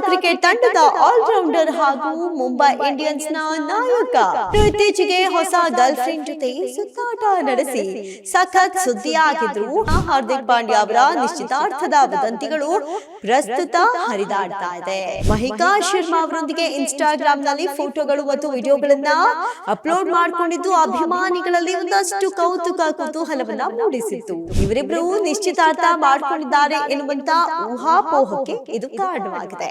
Cricket ತಂಡದ allrounder ಹಾಗೂ ಮುಂಬೈ ಇಂಡಿಯನ್ಸ್ನ ನಾಯಕ ಇತ್ತೀಚೆಗೆ ಹೊಸ ಗರ್ಲ್ ಫ್ರೆಂಡ್ ಜೊತೆ ಸುತ್ತಾಟ ನಡೆಸಿ ಸಖತ್ ಸುದ್ದಿಯಾಗಿದ್ರು. ಹಾರ್ದಿಕ್ ಪಾಂಡ್ಯ ಅವರ ನಿಶ್ಚಿತಾರ್ಥದ ವದಂತಿಗಳು ಪ್ರಸ್ತುತ ಹರಿದಾಡ್ತಾ ಇದೆ. ಮಹಿಕಾ ಶರ್ಮಾ ಅವರೊಂದಿಗೆ ಇನ್ಸ್ಟಾಗ್ರಾಮ್ ನಲ್ಲಿ ಫೋಟೋಗಳು ಮತ್ತು ವಿಡಿಯೋಗಳನ್ನ ಅಪ್ಲೋಡ್ ಮಾಡಿಕೊಂಡಿದ್ದು ಅಭಿಮಾನಿಗಳಲ್ಲಿ ಒಂದಷ್ಟು ಕೌತುಕ ಕುತೂಹಲವನ್ನ ಮೂಡಿಸಿತ್ತು. ಇವರಿಬ್ಬರು ನಿಶ್ಚಿತಾರ್ಥ ಮಾಡಿಕೊಂಡಿದ್ದಾರೆ ಎನ್ನುವಂತ ಊಹಾಪೋಹಕ್ಕೆ ಇದು ಕಾರಣವಾಗಿದೆ.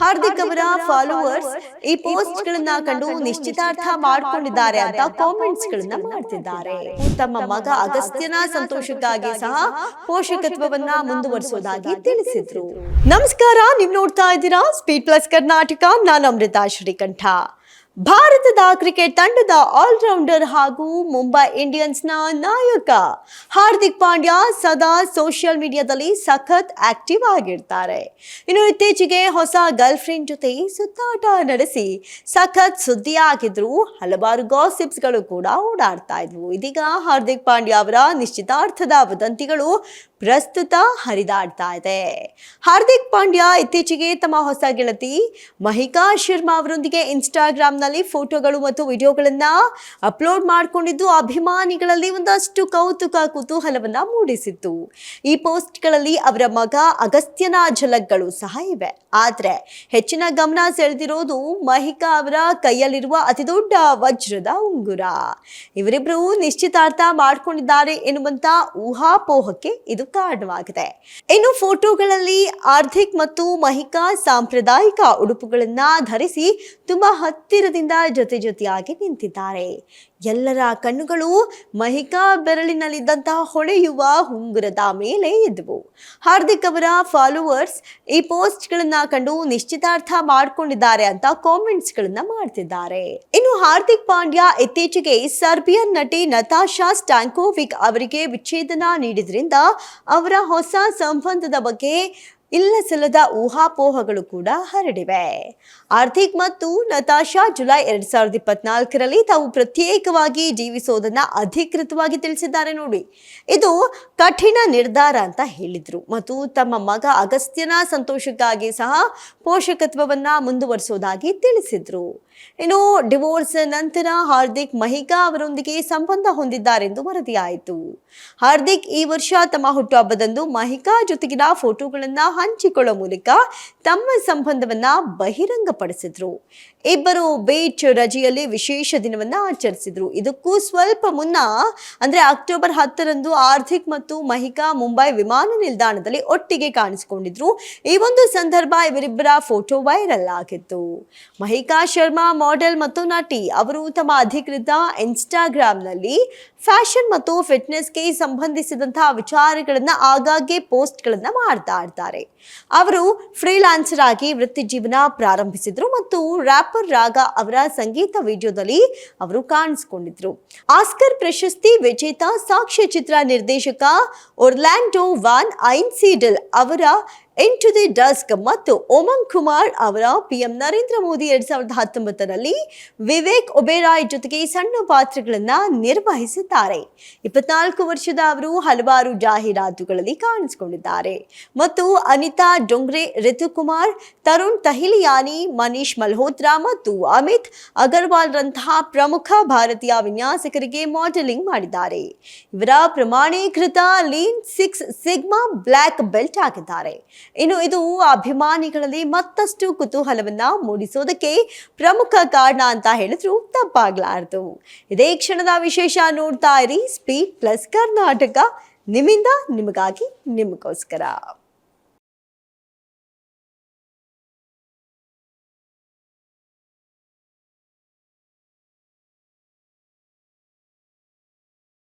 ಹಾರ್ದಿಕ್ ಅವರ ಫಾಲೋವರ್ಸ್ ಈ ಪೋಸ್ಟ್ ಗಳನ್ನ ಕಂಡು ನಿಶ್ಚಿತಾರ್ಥ ಮಾಡಿಕೊಂಡಿದ್ದಾರೆ ಅಂತ ಕಾಮೆಂಟ್ಸ್ ಗಳನ್ನ ಮಾಡ್ತಿದ್ದಾರೆ. ತಮ್ಮ ಮಗ ಅಗಸ್ತ್ಯನ ಸಂತೋಷಕ್ಕಾಗಿ ಸಹ ಪೋಷಕತ್ವವನ್ನ ಮುಂದುವರಿಸುವುದಾಗಿ ತಿಳಿಸಿದ್ರು. ನಮಸ್ಕಾರ, ನೀವು ನೋಡ್ತಾ ಇದ್ದೀರಾ ಸ್ಪೀಡ್ ಪ್ಲಸ್ ಕರ್ನಾಟಕ. ನಾನು ಅಮೃತ ಶ್ರೀಕಂಠ. ಭಾರತದ ಕ್ರಿಕೆಟ್ ತಂಡದ ಆಲ್ರೌಂಡರ್ ಹಾಗೂ ಮುಂಬೈ ಇಂಡಿಯನ್ಸ್ನ ನಾಯಕ ಹಾರ್ದಿಕ್ ಪಾಂಡ್ಯ ಸದಾ ಸೋಷಿಯಲ್ ಮೀಡಿಯಾದಲ್ಲಿ ಸಖತ್ ಆಕ್ಟಿವ್ ಆಗಿರ್ತಾರೆ. ಇನ್ನು ಇತ್ತೀಚೆಗೆ ಹೊಸ ಗರ್ಲ್ ಫ್ರೆಂಡ್ ಜೊತೆ ಸುತ್ತಾಟ ನಡೆಸಿ ಸಖತ್ ಸುದ್ದಿಯಾಗಿದ್ರು. ಹಲವಾರು ಗಾಸಿಪ್ಸ್ಗಳು ಕೂಡ ಓಡಾಡ್ತಾ ಇದ್ವು. ಇದೀಗ ಹಾರ್ದಿಕ್ ಪಾಂಡ್ಯ ಅವರ ನಿಶ್ಚಿತಾರ್ಥದ ವದಂತಿಗಳು ಪ್ರಸ್ತುತ ಹರಿದಾಡ್ತಾ ಇದೆ. ಹಾರ್ದಿಕ್ ಪಾಂಡ್ಯ ಇತ್ತೀಚೆಗೆ ತಮ್ಮ ಹೊಸ ಗೆಳತಿ ಮಹಿಕಾ ಶರ್ಮಾ ಅವರೊಂದಿಗೆ ಇನ್ಸ್ಟಾಗ್ರಾಮ್ ನಲ್ಲಿ ಫೋಟೋಗಳು ಮತ್ತು ವಿಡಿಯೋಗಳನ್ನ ಅಪ್ಲೋಡ್ ಮಾಡಿಕೊಂಡಿದ್ದು ಅಭಿಮಾನಿಗಳಲ್ಲಿ ಒಂದಷ್ಟು ಕೌತುಕ ಕುತೂಹಲವನ್ನ ಮೂಡಿಸಿತ್ತು. ಈ ಪೋಸ್ಟ್ಗಳಲ್ಲಿ ಅವರ ಮಗ ಅಗಸ್ತ್ಯನ ಝಲಕ್ಗಳು ಸಹ ಇವೆ. ಆದ್ರೆ ಹೆಚ್ಚಿನ ಗಮನ ಸೆಳೆದಿರೋದು ಮಹಿಕಾ ಅವರ ಕೈಯಲ್ಲಿರುವ ಅತಿದೊಡ್ಡ ವಜ್ರದ ಉಂಗುರ. ಇವರಿಬ್ರು ನಿಶ್ಚಿತಾರ್ಥ ಮಾಡಿಕೊಂಡಿದ್ದಾರೆ ಎನ್ನುವಂತ ಊಹಾಪೋಹಕ್ಕೆ ಇದು ಕಾರಣವಾಗಿದೆ. ಇನ್ನು ಫೋಟೋಗಳಲ್ಲಿ ಹಾರ್ದಿಕ್ ಮತ್ತು ಮಹಿಕಾ ಸಾಂಪ್ರದಾಯಿಕ ಉಡುಪುಗಳನ್ನ ಧರಿಸಿ ತುಂಬಾ ಹತ್ತಿರದಿಂದ ಜೊತೆಯಾಗಿ ನಿಂತಿದ್ದಾರೆ. ಎಲ್ಲರ ಕಣ್ಣುಗಳು ಮಹಿಕಾ ಬೆರಳಿನಲ್ಲಿದ್ದಂತಹ ಹೊಳೆಯುವ ಉಂಗುರದ ಮೇಲೆ ಇದ್ವು. ಹಾರ್ದಿಕ್ ಅವರ ಫಾಲೋವರ್ಸ್ ಈ ಪೋಸ್ಟ್ ಗಳನ್ನ ಕಂಡು ನಿಶ್ಚಿತಾರ್ಥ ಮಾಡಿಕೊಂಡಿದ್ದಾರೆ ಅಂತ ಕಾಮೆಂಟ್ಸ್ ಗಳನ್ನ ಮಾಡ್ತಿದ್ದಾರೆ. ಇನ್ನು ಹಾರ್ದಿಕ್ ಪಾಂಡ್ಯ ಇತ್ತೀಚೆಗೆ ಸರ್ಬಿಯನ್ ನಟಿ ನತಾಶಾ ಸ್ಟಾಂಕೋವಿಕ್ ಅವರಿಗೆ ವಿಚ್ಛೇದನ ನೀಡಿದ್ರಿಂದ ಅವರ ಹೊಸ ಸಂಬಂಧದ ಬಗ್ಗೆ ಇಲ್ಲಸಲ್ಲದ ಊಹಾಪೋಹಗಳು ಕೂಡ ಹರಡಿವೆ. ಹಾರ್ದಿಕ್ ಮತ್ತು ನತಾಶಾ ಜುಲೈ 2024ರಲ್ಲಿ ತಾವು ಪ್ರತ್ಯೇಕವಾಗಿ ಜೀವಿಸೋದನ್ನ ಅಧಿಕೃತವಾಗಿ ತಿಳಿಸಿದ್ದಾರೆ. ನೋಡಿ, ಇದು ಕಠಿಣ ನಿರ್ಧಾರ ಅಂತ ಹೇಳಿದ್ರು ಮತ್ತು ತಮ್ಮ ಮಗ ಅಗಸ್ತ್ಯನ ಸಂತೋಷಕ್ಕಾಗಿ ಸಹ ಪೋಷಕತ್ವವನ್ನ ಮುಂದುವರಿಸೋದಾಗಿ ತಿಳಿಸಿದ್ರು. ಇನ್ನು ಡಿವೋರ್ಸ್ ನಂತರ ಹಾರ್ದಿಕ್ ಮಹಿಕಾ ಅವರೊಂದಿಗೆ ಸಂಬಂಧ ಹೊಂದಿದ್ದಾರೆಂದು ವರದಿಯಾಯಿತು. ಹಾರ್ದಿಕ್ ಈ ವರ್ಷ ತಮ್ಮ ಹುಟ್ಟುಹಬ್ಬದಂದು ಮಹಿಕಾ ಜೊತೆಗಿನ ಫೋಟೋಗಳನ್ನ ಹಂಚಿಕೊಳ್ಳುವ ಮೂಲಕ ತಮ್ಮ ಸಂಬಂಧವನ್ನ ಬಹಿರಂಗಪಡಿಸಿದ್ರು. ಇಬ್ಬರು ಬೀಚ್ ರಜೆಯಲ್ಲಿ ವಿಶೇಷ ದಿನವನ್ನ ಆಚರಿಸಿದ್ರು. ಇದಕ್ಕೂ ಸ್ವಲ್ಪ ಮುನ್ನ ಅಂದ್ರೆ ಅಕ್ಟೋಬರ್ 10ರಂದು ಹಾರ್ದಿಕ್ ಮತ್ತು ಮಹಿಕಾ ಮುಂಬೈ ವಿಮಾನ ನಿಲ್ದಾಣದಲ್ಲಿ ಒಟ್ಟಿಗೆ ಕಾಣಿಸಿಕೊಂಡಿದ್ರು. ಈ ಒಂದು ಸಂದರ್ಭ ಇವರಿಬ್ಬರ ಫೋಟೋ ವೈರಲ್ ಆಗಿತ್ತು. ಮಹಿಕಾ ಶರ್ಮಾ ಮಾಡೆಲ್ ಮತ್ತು ನಟಿ. ಅವರು ತಮ್ಮ ಅಧಿಕೃತ ಇನ್ಸ್ಟಾಗ್ರಾಮ್ ನಲ್ಲಿ ಫ್ಯಾಷನ್ ಮತ್ತು ಫಿಟ್ನೆಸ್ಗೆ ಸಂಬಂಧಿಸಿದಂತಹ ವಿಚಾರಗಳನ್ನ ಆಗಾಗ್ಗೆ ಪೋಸ್ಟ್ ಗಳನ್ನ ಮಾಡ್ತಾ ಇರ್ತಾರೆ. ಅವರು ಫ್ರೀಲಾನ್ಸರ್ ಆಗಿ ವೃತ್ತಿ ಜೀವನ ಪ್ರಾರಂಭಿಸಿದ್ರು ಮತ್ತು ರ್ಯಾಪರ್ ರಾಗ ಅವರ ಸಂಗೀತ ವಿಡಿಯೋದಲ್ಲಿ ಅವರು ಕಾಣಿಸಿಕೊಂಡಿದ್ರು. ಆಸ್ಕರ್ ಪ್ರಶಸ್ತಿ ವಿಜೇತ ಸಾಕ್ಷ್ಯ ಚಿತ್ರ ನಿರ್ದೇಶಕ ಒರ್ಲ್ಯಾಂಡೋ ವಾನ್ ಐನ್ಸೀಡಲ್ ಅವರ ಇಂಟು ದಿ ಡಸ್ಕ್ ಮತ್ತು ಉಮಂಗ್ ಕುಮಾರ್ ಅವರ PM ನರೇಂದ್ರ ಮೋದಿ 2019ರಲ್ಲಿ ವಿವೇಕ್ ಒಬೆರಾಯ್ ಜೊತೆಗೆ ಸಣ್ಣ ಪಾತ್ರಗಳನ್ನ ನಿರ್ವಹಿಸಿದ್ದಾರೆ. 24 ವರ್ಷದ ಅವರು ಹಲವಾರು ಜಾಹೀರಾತುಗಳಲ್ಲಿ ಕಾಣಿಸಿಕೊಂಡಿದ್ದಾರೆ ಮತ್ತು ಅನಿತಾ ಡೊಂಗ್ರೆ, ರಿತುಕುಮಾರ್, ತರುಣ್ ತಹಿಲಿಯಾನಿ, ಮನೀಶ್ ಮಲ್ಹೋತ್ರಾ ಮತ್ತು ಅಮಿತ್ ಅಗರ್ವಾಲ್ ರಂತಹ ಪ್ರಮುಖ ಭಾರತೀಯ ವಿನ್ಯಾಸಕರಿಗೆ ಮಾಡೆಲಿಂಗ್ ಮಾಡಿದ್ದಾರೆ. ಇವರ ಪ್ರಮಾಣೀಕೃತ ಲೀನ್ 6 ಸಿಗ್ಮಾ ಬ್ಲ್ಯಾಕ್ ಬೆಲ್ಟ್ ಆಗಿದ್ದಾರೆ. ಇನ್ನು ಇದು ಅಭಿಮಾನಿಗಳಲ್ಲಿ ಮತ್ತಷ್ಟು ಕುತೂಹಲವನ್ನ ಮೂಡಿಸೋದಕ್ಕೆ ಪ್ರಮುಖ ಕಾರಣ ಅಂತ ಹೇಳಿದ್ರು ತಪ್ಪಾಗ್ಲಾರ್ದು. ಇದೇ ಕ್ಷಣದ ವಿಶೇಷ ನೋಡ್ತಾ ಇರಿ ಸ್ಪೀಡ್ ಪ್ಲಸ್ ಕರ್ನಾಟಕ. ನಿಮ್ಮಿಂದ ನಿಮಗಾಗಿ, ನಿಮಗೋಸ್ಕರ.